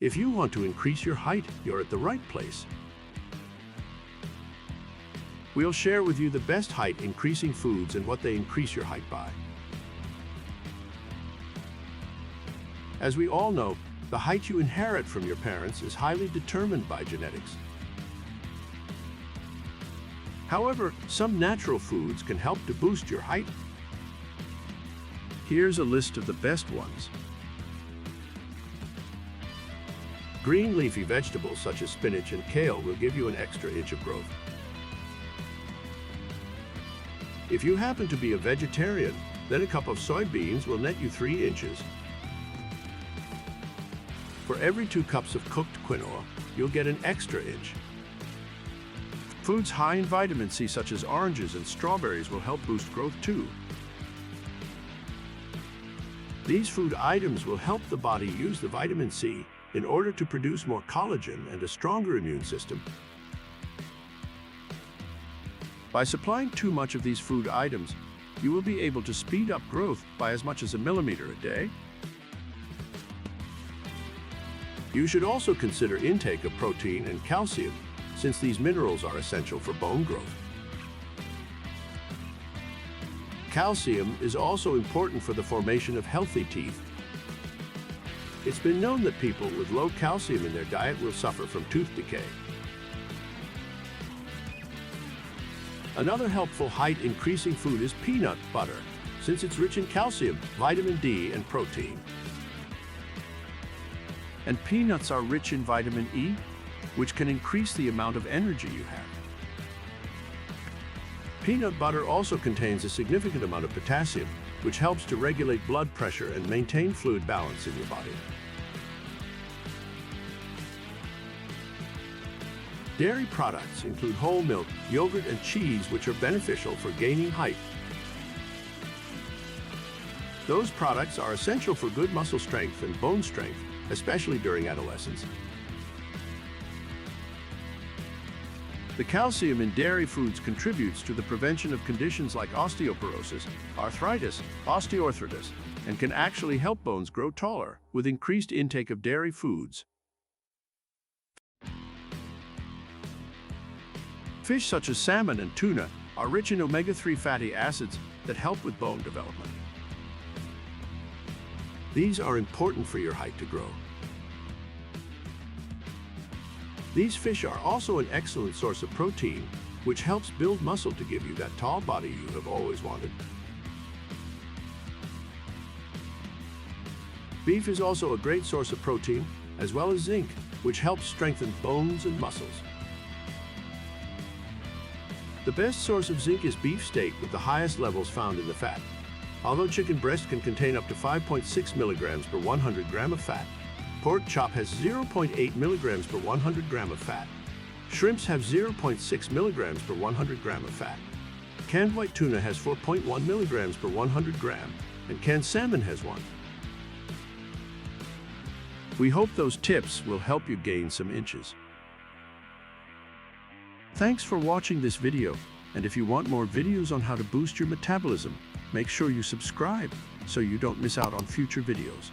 If you want to increase your height, you're at the right place. We'll share with you the best height increasing foods and what they increase your height by. As we all know, the height you inherit from your parents is highly determined by genetics. However, some natural foods can help to boost your height. Here's a list of the best ones. Green leafy vegetables such as spinach and kale will give you an extra inch of growth. If you happen to be a vegetarian, then a cup of soybeans will net you 3 inches. For every 2 cups of cooked quinoa, you'll get an extra inch. Foods high in vitamin C such as oranges and strawberries will help boost growth too. These food items will help the body use the vitamin C in order to produce more collagen and a stronger immune system. By supplying too much of these food items, you will be able to speed up growth by as much as 1 millimeter a day. You should also consider intake of protein and calcium, since these minerals are essential for bone growth. Calcium is also important for the formation of healthy teeth. It's been known that people with low calcium in their diet will suffer from tooth decay. Another helpful height-increasing food is peanut butter, since it's rich in calcium, vitamin D, and protein. And peanuts are rich in vitamin E, which can increase the amount of energy you have. Peanut butter also contains a significant amount of potassium, which helps to regulate blood pressure and maintain fluid balance in your body. Dairy products include whole milk, yogurt, and cheese, which are beneficial for gaining height. Those products are essential for good muscle strength and bone strength, especially during adolescence. The calcium in dairy foods contributes to the prevention of conditions like osteoporosis, arthritis, osteoarthritis, and can actually help bones grow taller with increased intake of dairy foods. Fish such as salmon and tuna are rich in omega-3 fatty acids that help with bone development. These are important for your height to grow. These fish are also an excellent source of protein, which helps build muscle to give you that tall body you have always wanted. Beef is also a great source of protein, as well as zinc, which helps strengthen bones and muscles. The best source of zinc is beef steak, with the highest levels found in the fat. Although chicken breast can contain up to 5.6 milligrams per 100 gram of fat, pork chop has 0.8 milligrams per 100 gram of fat. Shrimps have 0.6 milligrams per 100 gram of fat. Canned white tuna has 4.1 milligrams per 100 gram, and canned salmon has 1. We hope those tips will help you gain some inches. Thanks for watching this video, and if you want more videos on how to boost your metabolism, make sure you subscribe so you don't miss out on future videos.